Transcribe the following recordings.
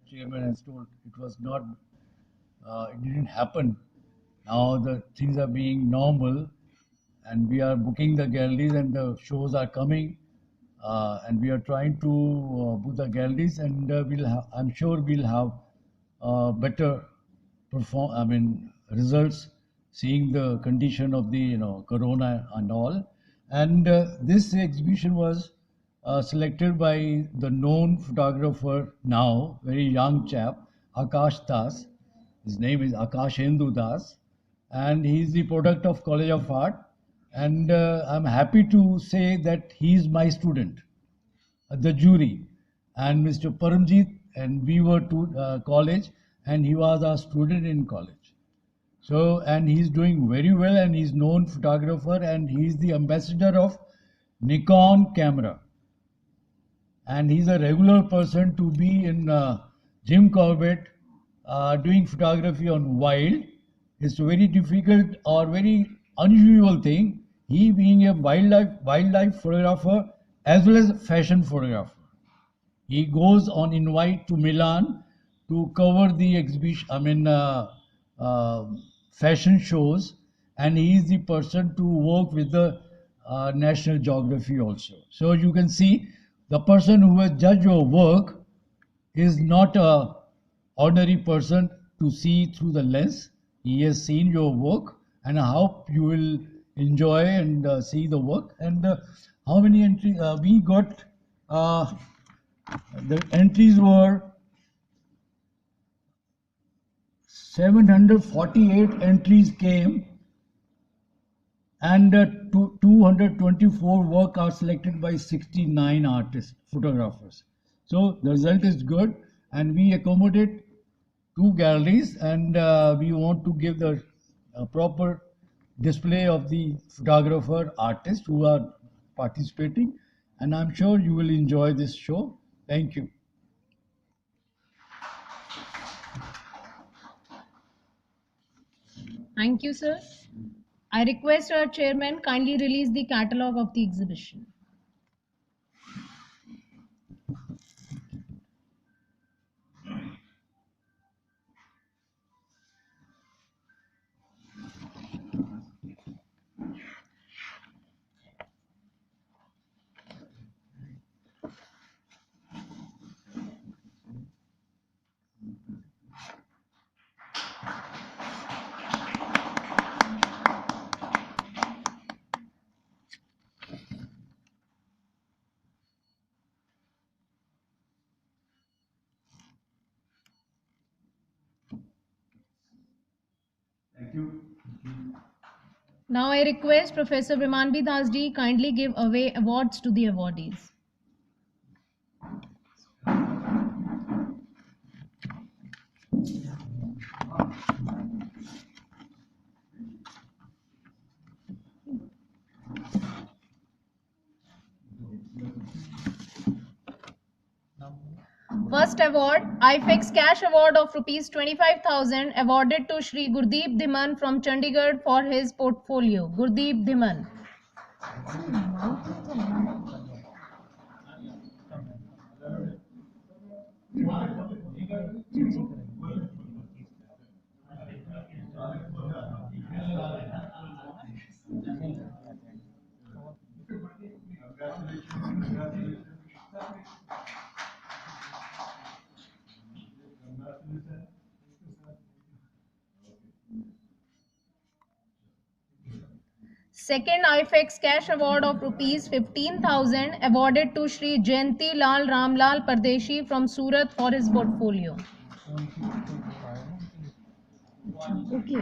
chairman has told, it was not, it didn't happen. Now the things are being normal, and we are booking the galleries, and the shows are coming, and we are trying to book the galleries, and I'm sure we'll have better results, seeing the condition of the corona and all. And this exhibition was selected by the known photographer, now very young chap, Akash Das. His name is Akash Hindu Das, and he is the product of College of Art. And I'm happy to say that he is my student, the jury, and Mr. Paramjit, and we were to college, and he was our student in college. So, and he's doing very well, and he's known photographer, and he's the ambassador of Nikon camera, and he's a regular person to be in Jim Corbett doing photography on wild. It's a very difficult or very unusual thing. He being a wildlife photographer as well as a fashion photographer. He goes on invite to Milan to cover the exhibition, fashion shows, and he is the person to work with the National Geography also. So you can see the person who has judged your work is not a ordinary person to see through the lens. He has seen your work, and I hope you will enjoy and see the work. And how many entries we got? The entries were 748 entries came, and 224 work are selected by 69 artists, photographers. So the result is good, and we accommodate 2 galleries, and we want to give the proper display of the photographer artists who are participating, and I'm sure you will enjoy this show. Thank you. Thank you, sir. I request our chairman kindly release the catalogue of the exhibition. Thank you. Now I request Professor Vimanbi Das ji kindly give away awards to the awardees. First award, IFEX Cash Award of Rs 25,000 awarded to Shri Gurdeep Dhiman from Chandigarh for his portfolio. Gurdeep Dhiman. Second IFEX Cash Award of Rs 15,000 awarded to Shri Jayanti Lal Ramlal Pardeshi from Surat for his portfolio. Okay.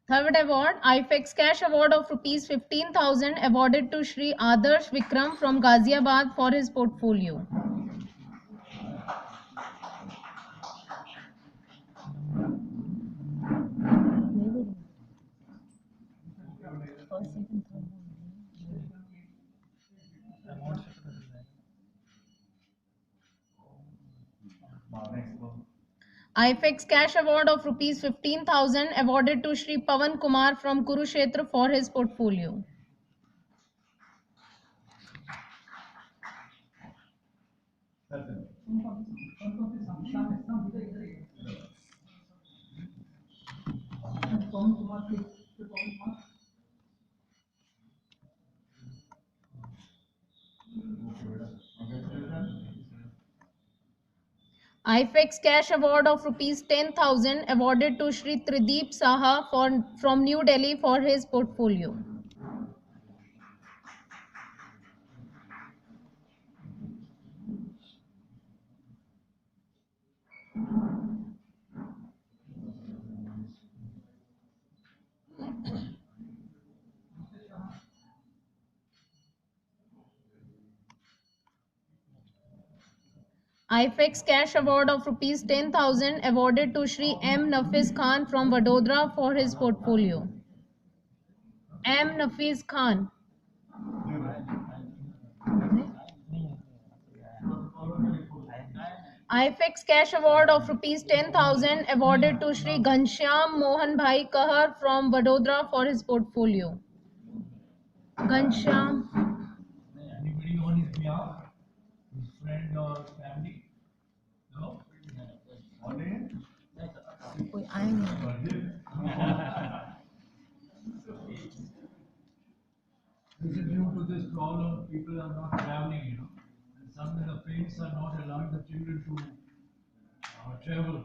Third award, IFEX Cash Award of Rs 15,000 awarded to Shri Adarsh Vikram from Ghaziabad for his portfolio. IFX Cash Award of rupees 15,000 awarded to Shri Pawan Kumar from Kurukshetra for his portfolio. IFX Cash Award of rupees 10,000 awarded to Shri Trideep Saha from New Delhi for his portfolio. IFX Cash Award of rupees 10,000 awarded to Shri M. Nafiz Khan from Vadodara for his portfolio. M. Nafiz Khan. IFX Cash Award of rupees 10,000 awarded to Shri Ghanshyam Mohan Bhai Kahar from Vadodara for his portfolio. Ghanshyam. Anybody on his behalf? His friend or family? No? What is कोई आए नहीं. This is due to this problem, people are not traveling, and some of the parents are not allowing the children to travel,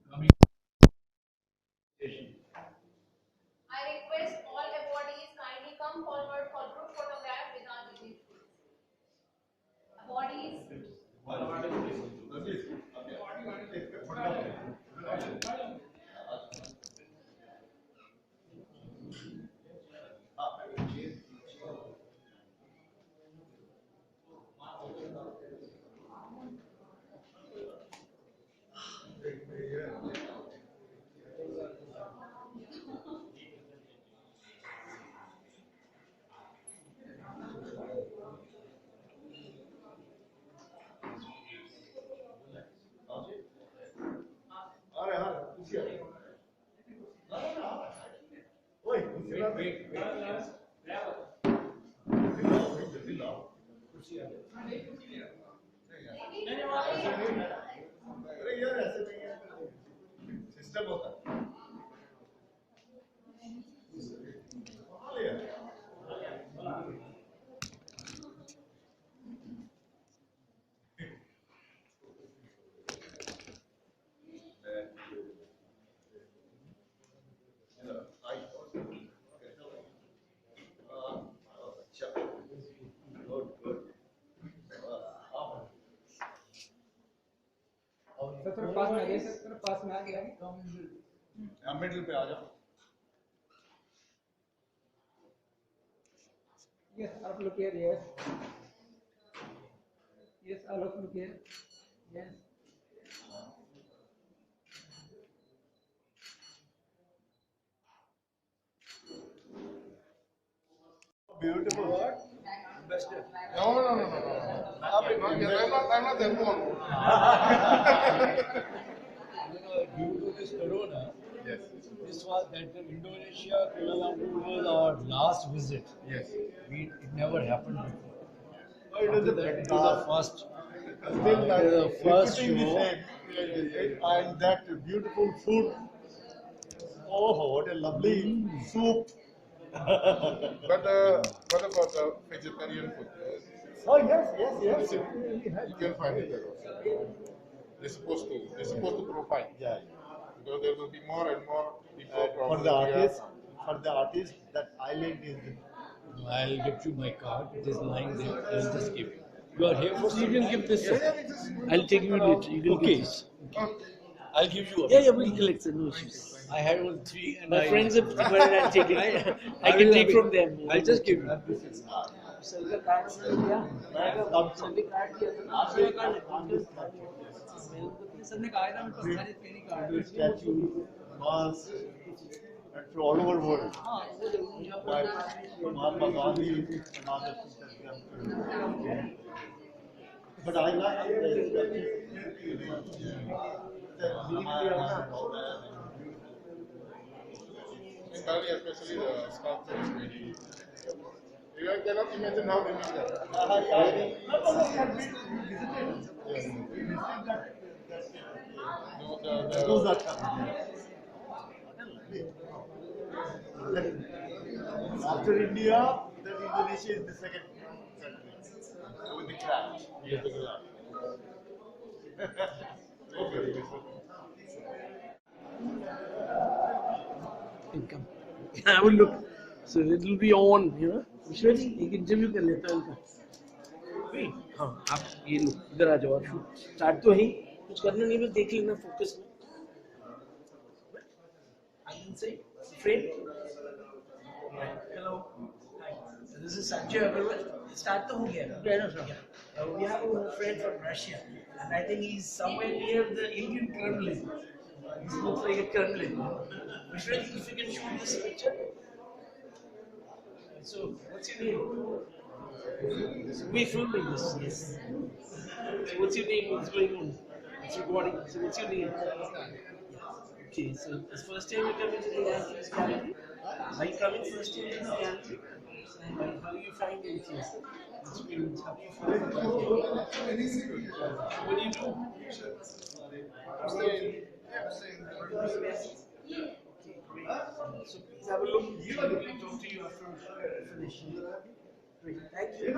coming. I request all awardees kindly come forward for group photograph with our dignitaries. Awardees. System होता है पास में आ गया middle पे आ जाओ Yes, I'll look here, yes. Yes, I'll look here. Yes. Beautiful what? No. I'm not that one. Due to this corona, Yes. this was that Indonesia, Kuala Lumpur was our last visit. Yes. It never happened before. It is That is the first. Still that the first repeating the show. same. And that beautiful food. Oh, what a lovely soup. But what about the vegetarian food? Oh yes. You can find it there also. They're supposed to provide. Yeah. Because there will be more and more people from For the India. artist, that island is. I'll get you my card. It is lying there. I'll just give you. You are here for. You can give this. I'll take you later. You can give this. I'll give you. Yeah, we'll collect some no issues. I had only 3, and My friends have given it and taken it. I can take from them. I'll just give you. Silver card दिया सभी card दिया था आपने card सबने कहा था मैं सारे तेरी card Statues, masks, and from all over world. Like Mahatma Gandhi and others. But I like the statues. In Bali, especially the sculpture is really. You cannot imagine how they make that. No, Those are tough. After India, then Indonesia is the second country with the crab. Yes, the glass. Very good. Income. I will look. So it will be on, you know. विश्वा जी एक interview कर लेता हूँ इनका. Wait, हाँ आप ये लो इधर आ जाओ और शूट स्टार्ट तो है ही, कुछ करना नहीं बस देख लेना फोकस में. I can say friend. Hello. Hi. This is Sanjay Agarwal. Start तो हो गया. Yeah. We have a friend from Russia, and I think he's somewhere near the Indian Kremlin. He looks like a Kremlin. Vishwa ji, if you can shoot this picture. So, what's your name? We filming this, yes. So, what's your name? What's going on? It's recording. So, what's your name? Okay, so it's first time you're coming to the Yankees gallery. Are you coming first time to the gallery? And how do you find it? Yes. Experience. How do you find it? What do you do? I'm saying, Okay, great. So please have a look. We will talk to you after finishing. Great. Thank you.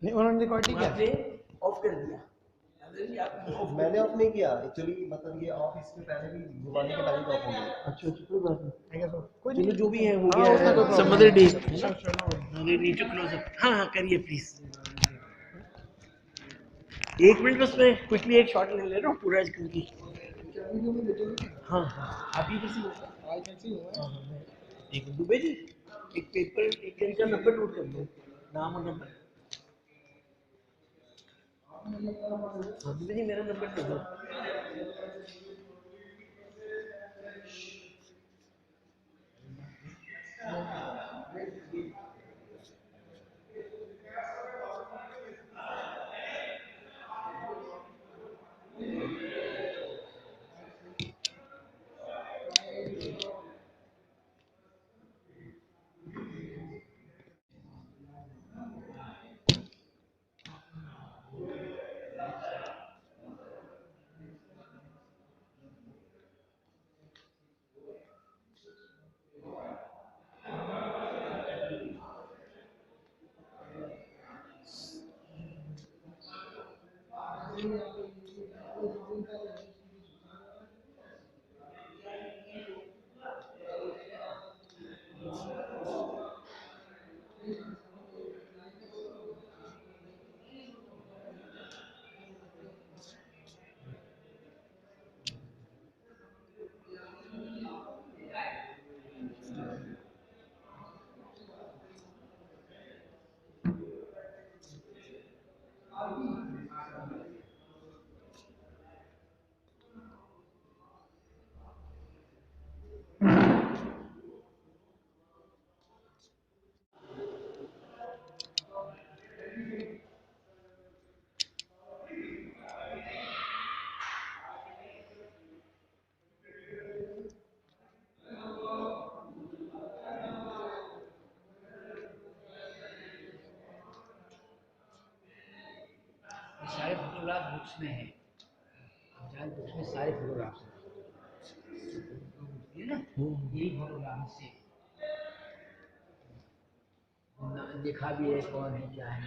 नहीं उन्होंने record नहीं किया. आपने of कर दिया. मैंने of नहीं किया एक्चुअली, मतलब ये ऑफ इसके पहले भी जुबानी के पहले ही ऑफ हो गया. अच्छा कोई बात नहीं. कोई चलो जो भी है हो हाँ, गया. उसका कोई Some problem other day. नहीं. Need to close up. हाँ हाँ करिए प्लीज. एक मिनट बस मैं क्विकली एक शॉट ले रहा हूँ पूरा इसकी. हाँ हाँ आप इधर से एक दुबे जी एक पेपर एक इनका नंबर नोट कर लो. नाम और नंबर. हाँ दुबे जी मेरा नंबर दे दो. सारे फोटोग्राफ बुक्स में है. जान बुक्स में सारे फोटोग्राफ है ना. यही फोटोग्राफ से देखा भी है कौन है क्या है.